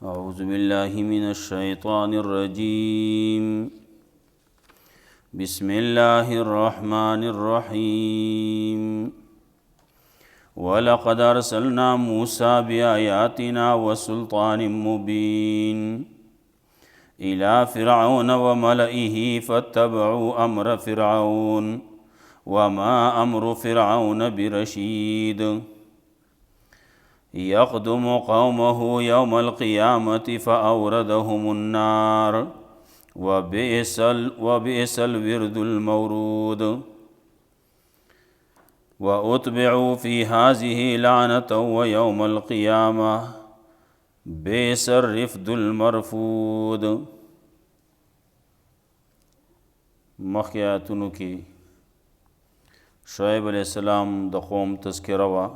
أعوذ بالله من الشيطان الرجيم بسم الله الرحمن الرحيم ولقد أرسلنا موسى بآياتنا وسلطان مبين إلى فرعون وملئه فاتبعوا أمر فرعون وما أمر فرعون برشيد يقدم قومه يوم القيامة فأوردهم النار وبئس الورد المورود وأتبعوا في هذه لعنة ويوم القيامة بئس الرفد المرفود. مخیاتونو کی شعیب علیہ السلام د قوم تذکره وا.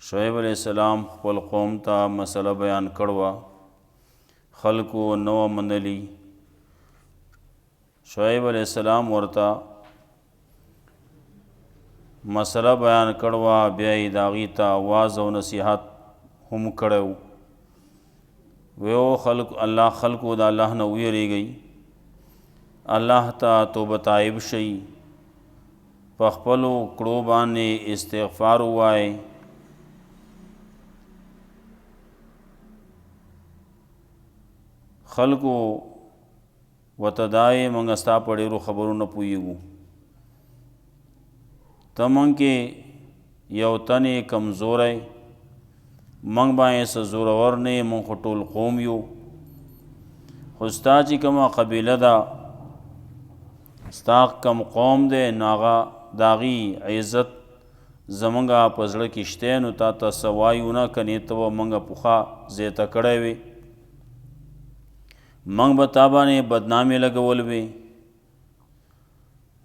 شعیب علیہ السلام خپل قوم ته مسله بیان کړوه، خلکو نو منلی. شعیب علیہ السلام ورته مسله بیان کړوه، بیا یې د هغې ته واعظ او نصیحت هم کړی و. ویو الله خلکو د الله نه ویریږئ، الله ته توبه تایب شئ، په خپلو کړو باندې استغفار ووایئ. خلکو ورته دای موږ ستا په ډېرو خبرو نه پوهېږو، ته موږ کې یو تن یې کمزوری، موږ باندې څه زورور نه یې، موږ خو ټول قوم یو، خو ستا چې کومه قبیله ده، ستا کم قوم دی، نو هغه د هغې عزت زموږ په زړه کې شتی، نو تا ته څه وایو نه، کنې ته به موږ پخوا زیته کړی وې، موږ به تا باندې بدنامې لګول وې.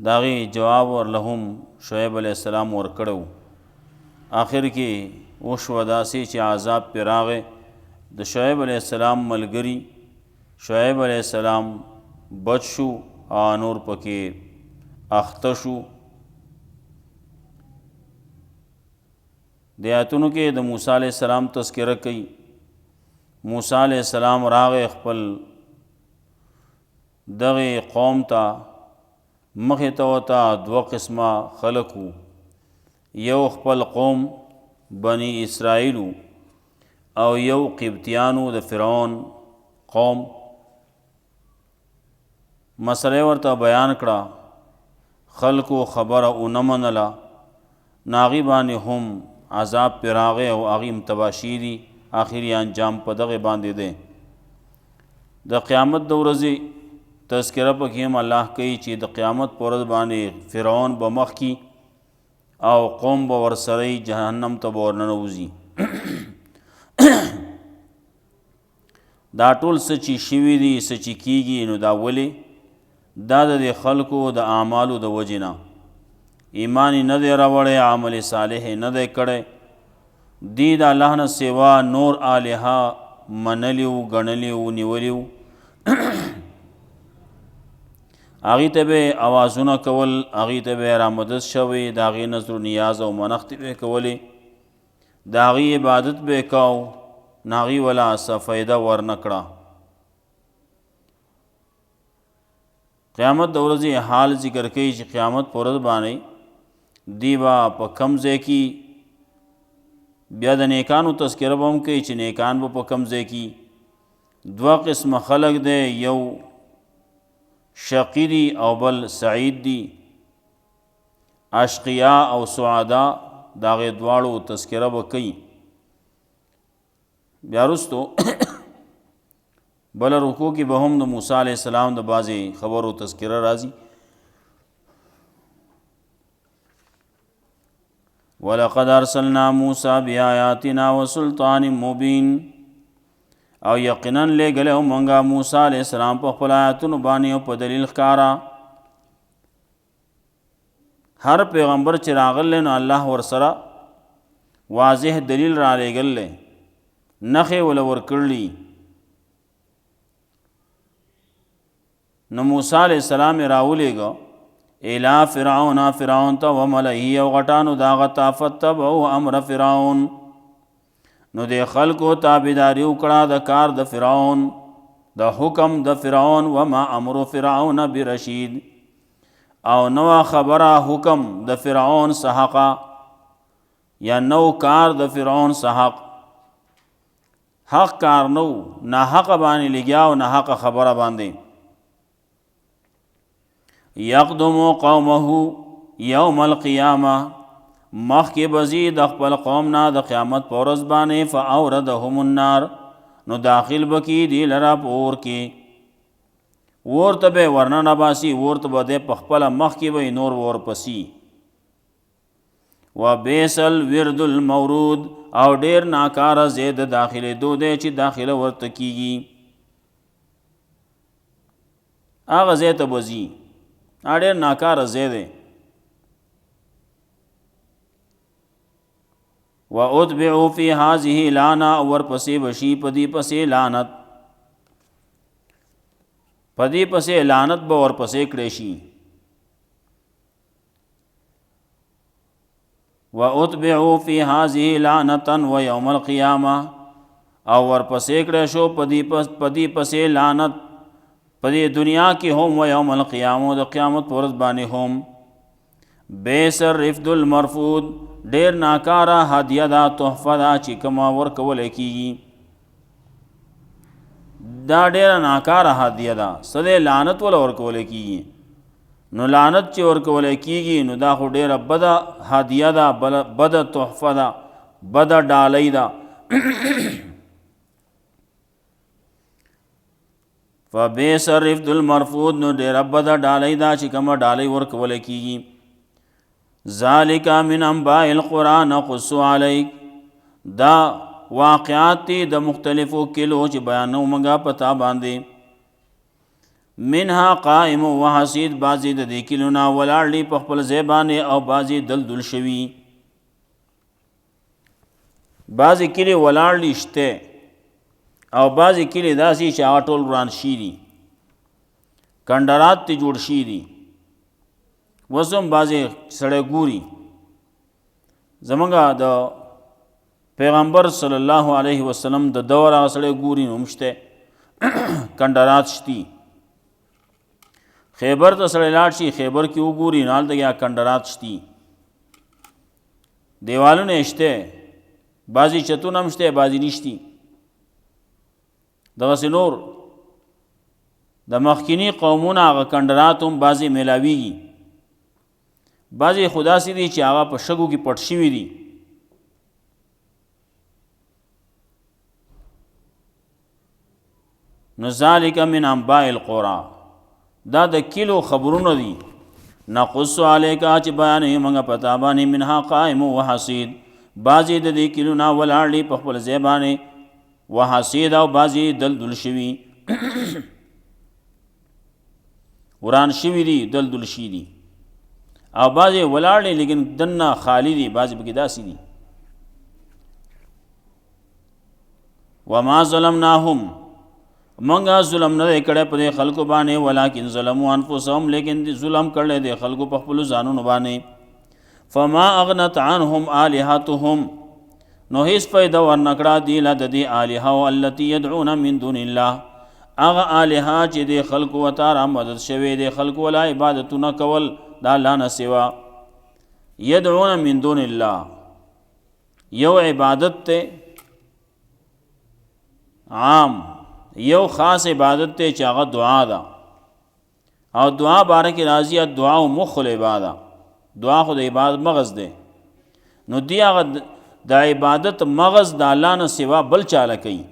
د هغې جواب ورله هم شعیب علیہ السلام ورکړی و. آخر کې وشوه داسې چې عذاب پرې راغی. د شعیب علیہ السلام ملګري شعیب علیہ السلام بچ شو او نور پکې اخته شو. د آیتونو کې د موسی علیہ السلام تذکره کوي. موسی علیہ السلام راغی خپل دغه قوم ته، مخې ته ورته دوه قسمه خلک وو. یو خپل قوم بني اسرائیل او یو قبطیانو د فرعون قوم. مسله ورته بیان کړه، خلکو خبره ونه منله، ناغي باندې هم عذاب پرې راغی او هغې هم تباشي دي. آخري انجام په دغې باندې دی. د قیامت د ورځې تذکره پکې هم الله کوي چې د قیامت په ورځ باندې فرعون به مخ کی او قوم به ورسره جهنم ته به ورننوځي. دا ټول څه چې شوي دي، څه چې کیږي، نو دا ولې؟ دا د دې خلکو د اعمالو د وجې نه. ایمان یې نه دی راوړی، عمل صالح یې نه دی کړی، دی د الله نه سوا نور الهه منلي وو، ګڼلي وو، نیولي وو. هغې ته به اوازونه کول، هغې ته به رامدد شوی، د هغې نظر و نیاز او منښتې به یې کولې، د هغې عبادت به یې کو، نو هغې وله څه فایده ورنه کړه. قیامت د ورځې حال ذکر کوي چې قیامت په ورځ باندې دی به په کم ځای کې، بیا د نیکانو تذکره به هم کوي چې نیکان به په کم ځای کې. دوه قسمه خلق دی، یو شقی دی او بل سعید دی. اشقیا او سعدا د هغې دواړو تذکره به کوي. بیا وروستو بله رکوع کې به هم د موسی علیہ السلام د بعضې خبرو تذکره راځي. ولقد ارسلنا موسی بآیاتنا وسلطان مبین، او یقینا لېږلی او موږ موسی علیہ السلام په خپل آیاتونو باندې او په دلیل ښکاره. هر پیغمبر چې راغلی نو الله ورسره واضح دلیل را لېږلی، نښې وله ورکړلي. نو موسی علیہ السلام یې راولېږه الى فرعون، فرعون ته وملئه او غټانو د هغه ته، فتبعوا امر فرعون، نو د خلکو تابعداري وکړه د کار د فرعون د حکم د فرعون وما امر فرعون برشید او نو خبره حکم د فرعون صحقا یا نو کار د فرعون صحق حق کار نو نه حق باندې لګیاو نه حق خبره باندې یقدم قومه یوم القیامه مخکې بزی د خپل قوم نه د قیامت په ورځ باندې فاوردهم النار نو داخل بکی دی لرا پور کې ورته به ورنه نباسی ورته به د خپل مخ کې به نور ور پسی و بیسل ورد المورود او ډیر ناکاره زید داخله دو دی چې داخله ورته کیږي هغه زید بزی ډیر ناکاره زید و اتبعوا فی هذه لعنه اور پسې بشی پدی پسې لعنت پدی پسې لعنت به اور پسې کړی شي و اتبعوا فی هذه لعنه و یوم القیامه او ور پسې کړی شو پدی پسې لعنت پدی دنیا کې هم و یوم القیامه د قیامت پر ورځ باندې هم بیسر رفد المرفود ډیر ناکاره هدیه دا تحفه دا چې کما ورکول کیږي دا ډیر ناکاره هدیه دا سده لعنت ول ورکول کیږي نو لعنت چې ورکول کیږي نو دا خو ډیر بد هدیه دا بد تحفه دا بد ډالۍ دا فبیسر رفد المرفود نو ډیر بد ډالۍ دا چې کما ډالۍ ورکول کیږي ذالک من انباء القرآن نقص علیک دا واقعات تی د مختلفو کلو چې بیانو منگا پتا باندې منها قائم و حسید بازی د دې کلونا ولاړلی په خپل زبانه او بازی دلدل شوی بازی کلی ولاړلی شته او بازی کلی داسي چې اټول وران شيری کندرات تی جوړ شيری وسم بازی سړی ګوري زمونږه د پیغمبر صلی الله علیه وسلم د دور هغه سړی ګوري نو مشته کندرات شتی خیبر ته سړی لاړ شي خیبر کې وګوري نه هلته یا کندرات شتی دیوالونه شته بازی چتونه هم شته بازی نشتی دغسې نور د مخکینی قومونه هغه کندرات هم بازی میلاویږي بعضی خدا سی دی چې هغه په شګو کې پټ شوي دي نو ذالک من انباء القرى دا د کلو خبرونه دي نقص علیک چې بیان یې موږ پتا باندې منها قائم و حسید بعضی د دې کلو نا ولاړلی په خپل زبانه و حسید او بعضی دلدل شوي وران شوي دي دلدل شي دي او بعضی ولاړلی لیکن دنه خالی دي بعضی پکې داسې دي وما ظلمناهم منګه ظلم نه کړه په خلکو باندې ولکن ظلموا انفسهم لیکن ظلم کړل دي خلکو په خپل ځانونو باندې فما اغنت عنهم الهاتهم نو هیڅ فائدہ ورنکړه دی له د دې الها التي يدعون من دون الله اغه الها چې د خلکو وتعالى مدد شوي دي خلکو ولا عبادتونه کول دا الله نه سوا يدعون من دون الله یو عبادت ته عام یو خاص عبادت ته چې هغه دعا ده او دعا باره کې راضی دعا او مخ العباده دعا خو د عبادت مغز ده نو دی هغه د عبادت مغز د الله نه سوا بل چاله کوي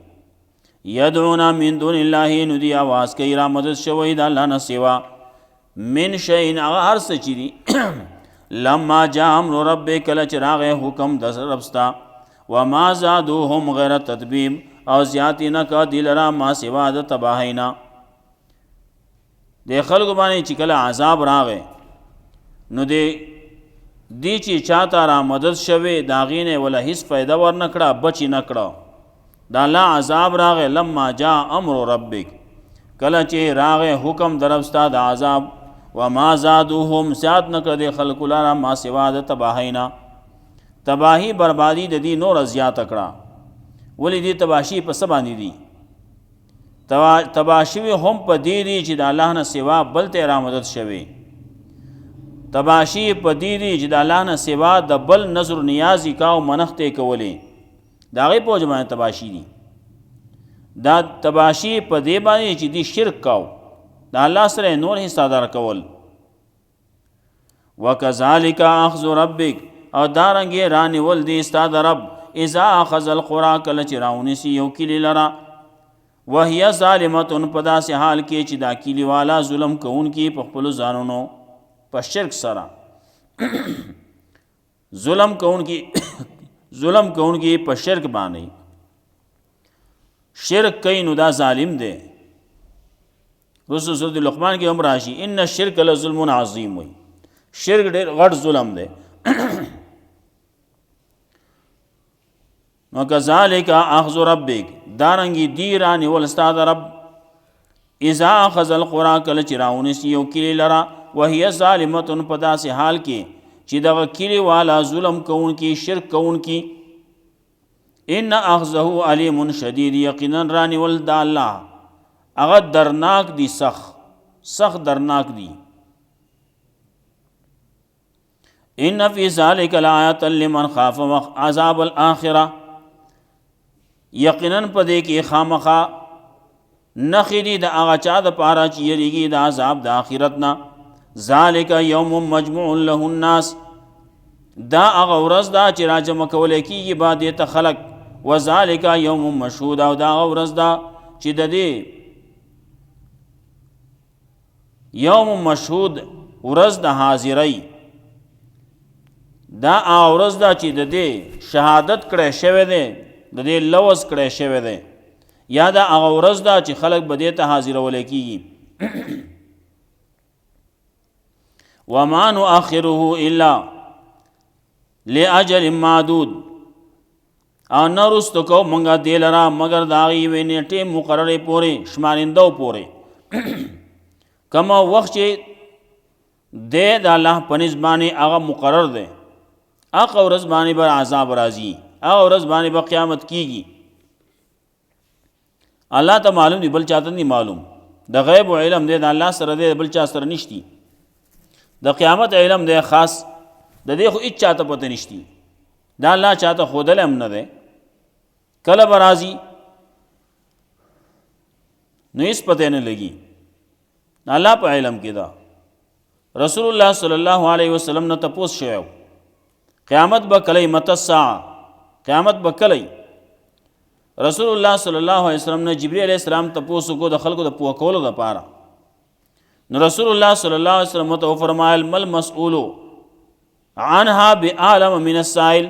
يدعون من دون الله نو دی आवाज کوي را مدد شوی د الله نه سوا من شئین هغه هر څه چې دي لما جاء امر ربک کله چې راغی حکم د ربستا وما زادوهم غیر تدبیب او زیاتی نه کا دل را ما سوا د تباہینا د خلق باندې چې کله عذاب راغی نو دی چې چاته را مدد شوه داغینه ولا هیڅ فائدہ ورنکړه بچی نکړه دا الله عذاب راغی لما جاء امر ربک کله چې راغی حکم دربستا د عذاب وما زادوهم زیاد نکړه د خلق لرا ما سوا د تباہینا تباہی بربادی د دې نور زیات کړه ولی دی تباشی په څه باندې دي؟ تباشوي هم په دې دي چې د الله نه سوا بل ته رامدد شوي، تباشی په دې دي چې د الله نه سوا د بل نظر نیازی کاو منښتې کولې، د هغې په وجه باندې تباشي دي. دا تباشي په دې باندې چې دی شرک کاو، د الله سره نور حصادار کول. وکذالک اخذ ربک، او دارنګې رانیول دی ستا د رب، اذا اخذ القرى کله چې راونیسي یو کلي لره، وهي ظالمتن په داسې حال کې چې دا کلي والا ظلم کوونکي په خپلو ځانونو په شرک سره ظلم کوونکي په شرک باندې شرک کوي نو دا ظالم دی. رسول سورۃ لقمان کې هم راشي ان الشرک لظلم عظیم، وي شرک ډېر غټ ظلم دی. وکذالک اخذ ربک، دارنګې دی رانیول ستا د رب، اذا اخذ القرى کله چې راونیسي یو کلي لره، وهي ظالمتن په داسې حال کې چې دغه کلي والا ظلم کوونکي شرک کوونکي، ان اخذه علیم شدید، یقینا رانیول د الله هغه درناک دی، سخت درناک دی. ان فی ذلک لآیة لمن خاف عذاب الآخرة، یقینا په دې کې خامخا نښې دي د هغه چا دپاره چې یریږي د عذاب د آخرت نه. ذالک یوم مجموع له الناس، دا هغه ورځ ده چې راجمع کولی کېږي با دې ته خلک. وذالک یوم مشهود، او دا هغه ورځ ده چې د دې یوم مشهود ورځ د حاضرۍ، دا هغه ورځ ده چې د دې شهادت کړی شوی دی، د دې لوظ کړی شوی دی، یا دا هغه ورځ ده چې خلک به دې ته حاضرولی کېږي. وما نؤخره الا لاجل معدود، او نه رستو کو منګه دې لره مګر د هغې یوې نیټې مقررې پورې، شمارندو پورې. کومه وخت چې دی د الله په نزد باندې هغه مقرر دی، هغه ورځ باندې به عذاب راځي، هغه ورځ باندې به قیامت کېږي. الله ته معلوم دی، بل چاته نه معلوم. د غیب علم دی د الله سره دی، بل چا سره نشتی. د قیامت علم دی خاص، د دې خو هیڅ چاته پته نشتی، دا الله چاته ښودلی هم نه دی. کله به راځي نو هېڅ پته نه لګي، الله په علم کې ده. رسول الله صلی الله علیه وسلم نه تپوس شوی، قیامت به کله متى الساعه، قیامت به کله؟ رسول الله صلی الله علیه وسلم نه جبرئیل علیه السلام تپوس کو د خلکو د پوه کولو لپاره. نو رسول الله صلی الله علیه وسلم ته فرمایل مل مسئول عنها بعالم من السائل،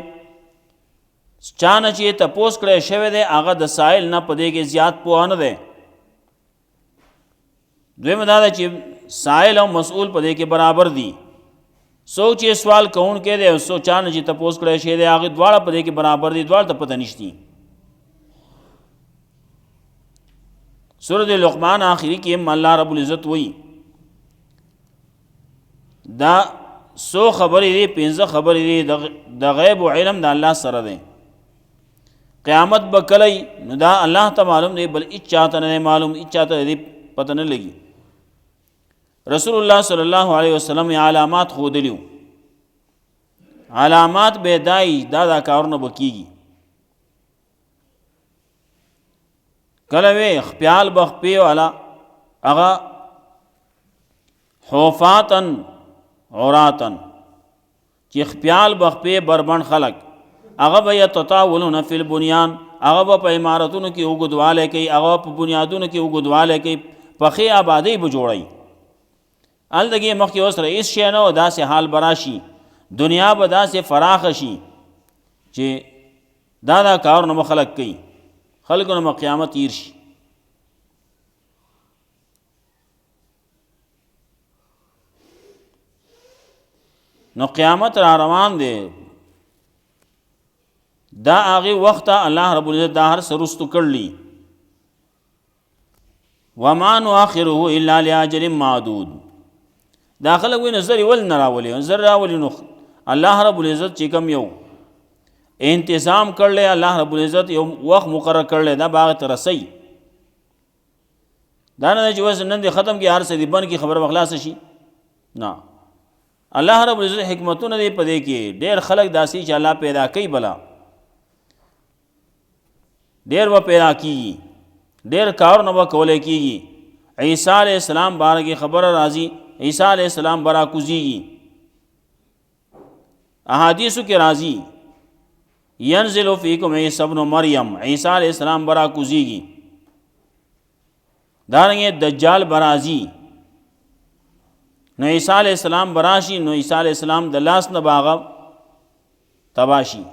چانه چې تپوس کړی شوی دی هغه د سائل نه په دې کې زیات پوه نه دی. دویمه دا ده چې سائل او مسئول په دې کې برابر دي. څوک چې سوال کوونکی دی او څوک چانه چې تپوس کړی شوی دی هغه دواړه په دې کې برابر دي، دواړه ته پته نشتی. سورۃ لقمان آخری کې الله رب العزت وایي دا سو خبرې دي، 15 خبرې دي د غیب و علم د الله سره دی. قیامت به کله نو دا الله ته معلوم دی، بل هیڅ چاته نه معلوم، هیڅ چاته دې پته نه لګي. رسول الله صلی الله علیه وسلم علامات ښودلیو، علامات به دای دا کارونه به کېږي. کله وی خپیال بخپی والا هغه حوفاتن عوراتن، چې خپیال بخپی بربند خلق هغه به یتطاولون فی البنیان، هغه به په عمارتونو کې اوږدوالی کوي، هغه په بنیادونو کې اوږدوالی کوي، پخې آبادۍ به جوړوي. هلته کې مخکې اوس رئیس شی نه و، داسې حال به راشي، دنیا به داسې فراخه شي چې دا کارونه به خلک کوي، خلکو نه قیامت تیر شي. نو قیامت را روان دی، دا هغې وخته الله رب العزت دا هر څه رستو کړلي. وما نؤخره الا لاجل معدود، دا خلک وایي نظر ول نه راولي، نظر راولي نو الله رب العزت چې کوم یو انتظام کړل الله رب العزت یو وخت مقرر کړل دا باغ ته رسي دا نه چې وس نن دې ختم کی هر څه دې بن کی خبر بخلاص شي نه الله رب العزت حکمتونه دې پدې کې ډېر خلق داسي چې الله پیدا کوي بلا ډېر و پیدا کیږي ډېر کارونه و کولای کیږي عیسی علیہ السلام بارے خبر راضی عیسی علیہ السلام برا کوزیږي احادیث کې راضی ینزل فیکم عیسی ابن مریم عیسی علیہ السلام برا کوزیږي دارنګه دجال برازی نو عیسی علیہ السلام براشی نو عیسی علیہ السلام د لاس نه باغ تباشی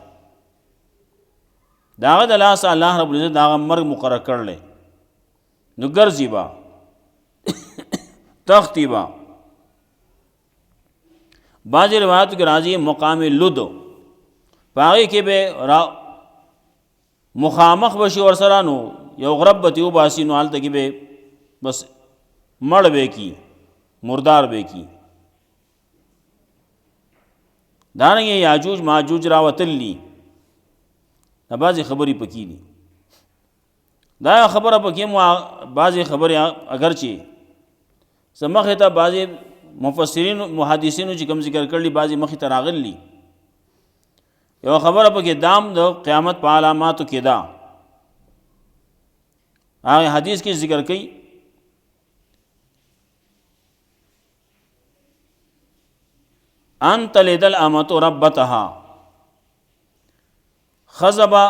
داغه د لاس الله رب العزت داغه مرګ مقرر کړل نو ګرځي با تختی با بعض روایت کې راځي مقام لد پاغي کې به مخامخ بشي ور سره نو یو غرب بتیو باسی نو حالت کې به بس مړ به کی مردار به کی دانګه یاجوج ماجوج راوتلی دا بعضی خبرې پکې دي دا خبره پکې مو بعضی خبرې اگرچه سمخه ته بعضی مفسرین محدثین چې کوم ذکر کړلی بعضی مخې ته راغلی یو خبره پکې دام د قیامت په علاماتو کې دا هغه حدیث کې ذکر کړي انت لدل امت ربتها خزبا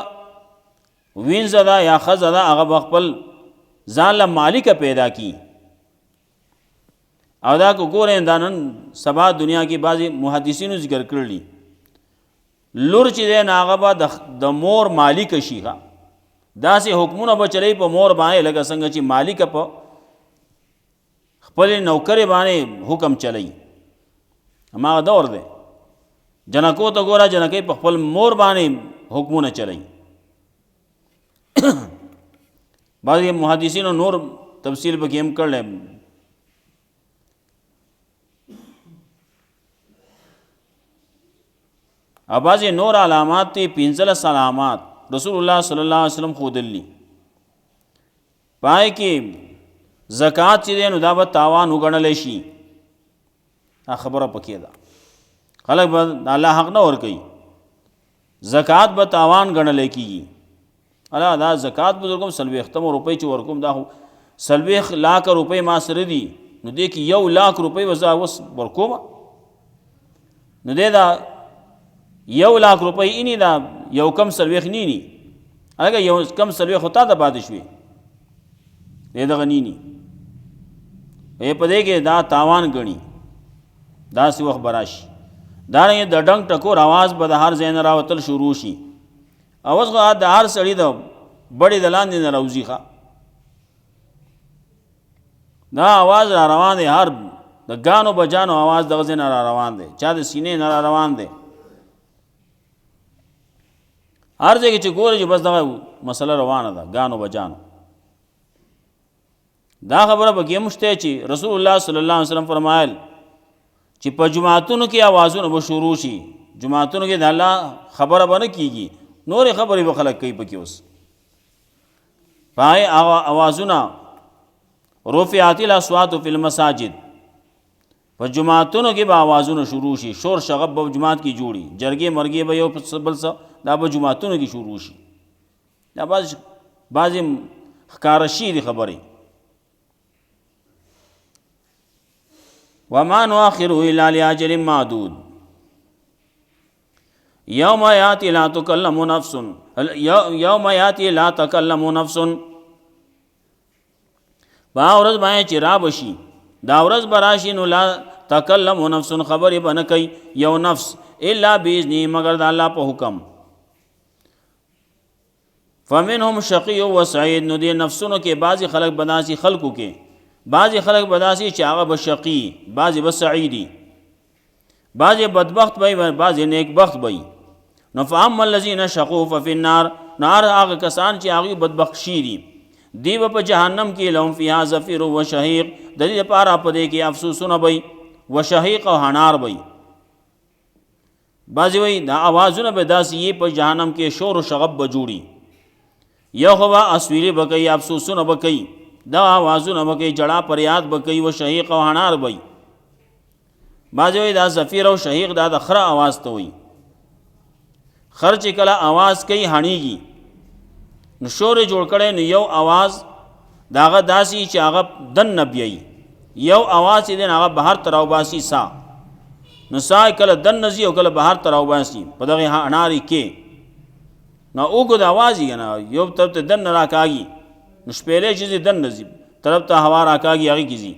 وینزدا یا خزدا هغه خپل ځان له مالک پیدا کی او دا کو ګورې دانن سبا دنیا کې بعضی محدثینو ذکر کړلی لور چې د ناغبا د مور مالک شيغه داسې حکمونه به چلی په مور باندې لکه څنګه چې مالک په خپل نوکر باندې حکم چلی اما دور دی جنکو ته ګوره جنکې په خپل مور باندې حکمونه چلی بعضی محدثینو نور تفصیل به هم کړل بعضی نور علامات تی 15 علامات رسول الله صلی الله علیه وسلم خودلی پای کې زکات چې نو دا به تاوان وګڼل شي خبره پکې ده خلک به الله حق نه ور کوي زکات به تاوان غنل کیږي الا دا زکات بزرګم سلوي ختم روپۍ چې ورکوم دا 30 लाख روپۍ ما سره دي نو دې کې 1 लाख روپۍ وزا وس ورکوم نو دې دا 1 लाख روپۍ اني دا یو کم سلوي خني ني هغه یو کم سلوي خطا ده باد شوي دې دا غني ني په دې کې دا تاوان غني دا سی وخت براشي دا نه د ډنګ ټکور आवाज به د هر زین راوتل شروع شي اواز غا د هر سړی د بڑی دلان نه راوځي ښا دا आवाज را روان دی هر د غانو بجانو आवाज د غزن را روان دی چا د سینې نه را روان دی هر ځای چې ګورې چې بس دا مسله روانه ده غانو بجانو دا خبره به کې مشته چې رسول الله صلی الله علیه وسلم فرمایل چې په جمعاتونو کې आवाजونه به شروع شي جمعاتونو کې د الله خبره باندې کیږي نور خبرې به خلک کوي پکې اوس پای आवाजونه رفعت الاصوات فی المساجد په جمعاتونو کې به आवाजونه شروع شي شور شغب په جمعات کې جوړي جرګې مرګې به یو بل څه دا په جمعاتونو کې شروع شي دا بعضی ښکارشي دي خبرې وما نؤخره الا لاجل معدود یوم یاتی لا تکلم نفس یوم یاتی لا تکلم نفس با ورځ باندې چې را بشي دا ورځ براشي نو لا تکلم نفس خبرې بنه کوي یو نفس الا باذن مگر د الله په حکم فمنهم شقی و سعید نو دې نفسونو کې بعضی خلق بداسي خلقو کې بعضی خلق بداسي چې هغه بشقی بعضی بسعیدی بعضی بدبخت وي بعضی نیک بخت وي نو فاما الذين شقوا ففي النار نار هغه کسان چې هغه بدبخت شي دي دیو په جهنم کې لهم فيها زفير و شهيق د دې لپاره په دې کې افسوسونه وي و شهيق او حنار وي بعضې وایي دا اوازونه به داسې یې په جهنم کې شور و شغب به جوړي، یو خو به اسویلې به کوي، افسوسونه به کوي، دا اوازونه به کوي، جړا پریاد به کوي، و شهیق او حنار به وي. بعضې وایي دا زفیر او شهیق دا د خره اواز ته وایي. خر چې کله اواز کوي هڼېږي، نو شور یې جوړ کړی، نو یو اواز د هغه داسې چې هغه دننه بیایي، یو اواز چې دی هغه بهر ته راوباسي سا، نو سا کله دننه ځي او کله بهر ته راوباسي په دغې هنارې کې. نو اوږد اواز یې که نه، یو طرف ته دننه راکاږي، نو شپېلې چې ځي دننه ځي، طرف ته هوا راکاږي هغې کې ځي،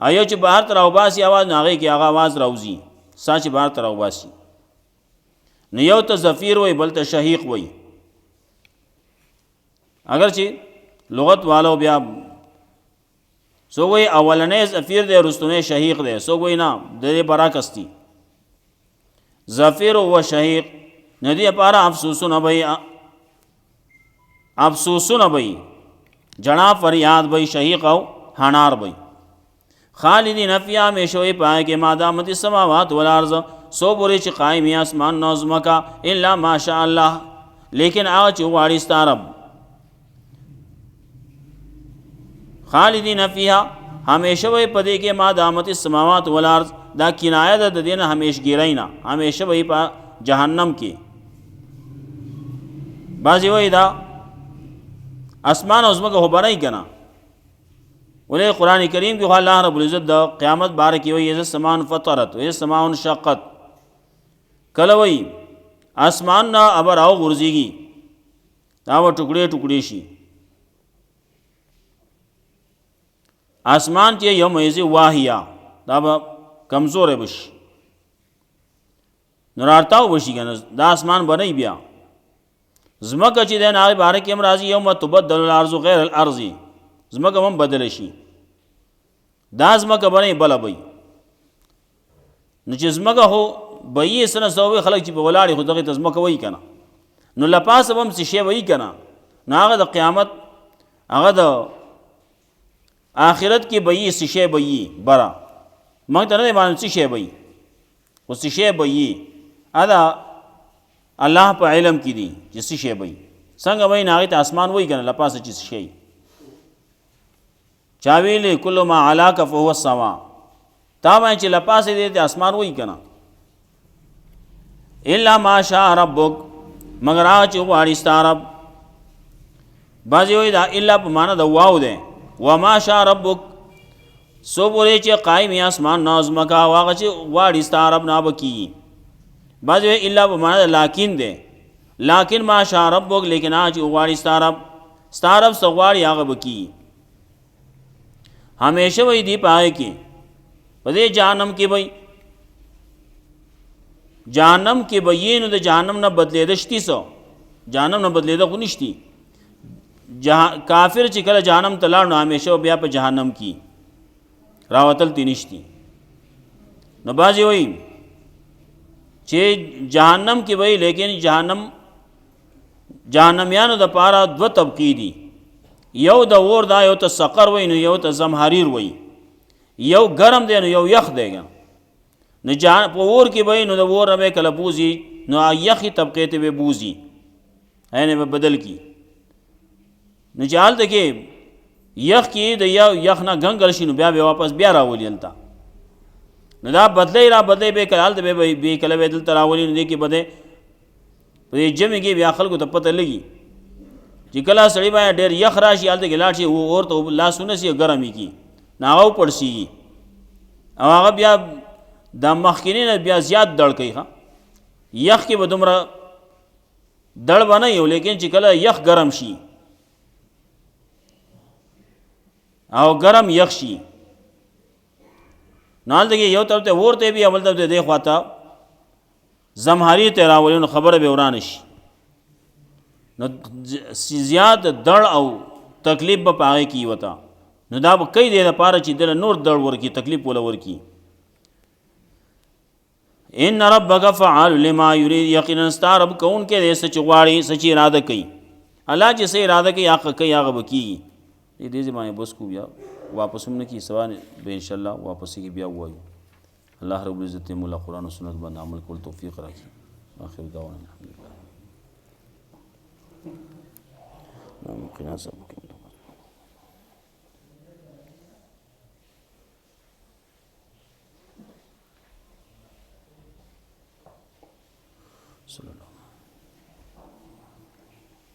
او یو چې بهر ته راوباسي اواز، نو هغې کې هغه اواز راوځي، سا چې بهر ته راوباسي. نو یو ته زفیر وایي، بل ته شهیق وایي. اگر چې لغت والو بیا څوک وایي اولنی زفیر دی رستنی شهیق دی، څوک وایي نه د دې برعکس دي، زفیر و شهیق. نه دې لپاره افسوسونه به وي، افسوسونه به وي، جړا فریاد به وي، شهیق او حنار به وي. خالدین فیها همیشه وي پای کې ما دامت السماوات والارض، سو پورې چې قایم یې اسمان او ځمکه، الا ماشاء الله، لیکن هغه چې غواړي ستا رب. خالدین فیها همیشه وي په دې کې ما دامت السماوات والارض، دا کنایه ده د دې نه همیشګیرۍ نه، همیشه وي په جهنم کې. بعضې وایي دا اسمان او ځمکه خو بنئ که نه، ولې قرآن کریم کې خو الله رب العزت د قیامت باره کې وایي اذا السماء انفطرت و اذا السماء انشقت. کله وایي اسمان نه ابر راو غورځېږي، دا به ټوکړې ټوکړې شي. آسمان چې یو میزې واهیا، دا به کمزوری به شي، نو راړتاو به شي که نه، دا اسمان به نه بیا. ځمکه چې دی نو هغې باره کې هم راځي یوم تبدل الارض غیر الارض، ځمکه هم بدله شي، دا ځمکه به نه بله به وي. نو چې ځمکه خو به یې څه نه څه وایي، خلک چې په ولاړې خو دغې ته ځمکه وایي که نه، نو له پاسه به هم څه شی وایي که نه، نو هغه د قیامت هغه د آخرت کې به یې څه شی به یي بره، موږ ته نه دی معلوم څه شی به یي، خو څه شی به یي دا الله په علم کې دي چې څه شی به یي. څنګه وایي نو هغې ته اسمان وایي که نه، له پاسه چې څه شی چا ویلی کل ما علاک فهو السما، تا باندې چې له پاسې دی ته اسمان وایي که نه. الا ما شاء ربک، مگر هغه چې غواړي ستا رب. بعضې وایي دا الا په معنا د واو دی، وما شاء ربک، سو پورې چې قایم یې اسمان نه ځمکه، او هغه چې غواړي ستا رب نه به کېږي. بعضې وایي الا په معنا د لاکن دی، لاکن ما شاء ربک، لیکن هغه چې غواړي ستا رب، ستا رب څه غواړي هغه به کېږي. همیشه وایي دی په هغې کې، په دې جهنم کې به جهنم کې به یې، نو د جهنم نه بدلېده شتي څه، جهنم نه بدلېده خو نشتي. کافر چې کله جهنم ته لاړ، نو همیشه بیا په جهنم کې راوتل تی نشتي. نو بعضې وایي چې جهنم کې وایي، لیکن جهنمیانو د پاره دوه طبقې دي، یو د اور دا، یو ته سقر وایي، نو یو ته زمهریر وایي. یو ګرم دی نو یو یخ دی. نو په اور کې وایي، نو د اور نه به کله بوځي، نو یخې طبقې ته به بوځي، یعنې به بدل کی. نو چې هلته کې یخ کې د یخ نه ګنګل شي، نو بیا به واپس بیا راولي هلته، نو دا بدلی را بدلی به کله هلته به کله به دلته راولي. نو دې کې به دی په دې جمع کې بیا خلکو ته پته لګي چې کله سړی باندې ډېر یخ راشي، هلته کې لاړ شي اور ته لاسونه سي ګرم یې کي، نو هغه وپړسېږي، او هغه بیا دا مخکینی نه بیا زیات دړ کوي. یخ کې به دومره دړ به نه یو، لیکن چې کله یخ ګرم شي او ګرم یخ شي، نو هلته کې یو طرف ته اور ته بیا بل طرف ته دې خوا ته زمهریر ته راولي، نو خبره به ورانه شي. نو زیات دړ او تکلیف به په هغې کې وته، نو دا به کوي دې دپاره چې دله نور دړ ورکړي، تکلیف وله ورکړي. ان ربک فعال لما یرید، یقینا ستا رب کوونکی دی څه چې غواړي، څه چې اراده کوي. الله چې څه اراده کوي هغه کوي، هغه به کېږي. دې ځای باندې بس کو، بیا واپس هم نه کېږي، سبا به انشاءالله واپس کې بیا ووایو. الله رب العزت مولا قرآن و سنت باندې عمل کول توفیق راکړي. آخر دعوانا الحمدلله. قنا سبك صلی الله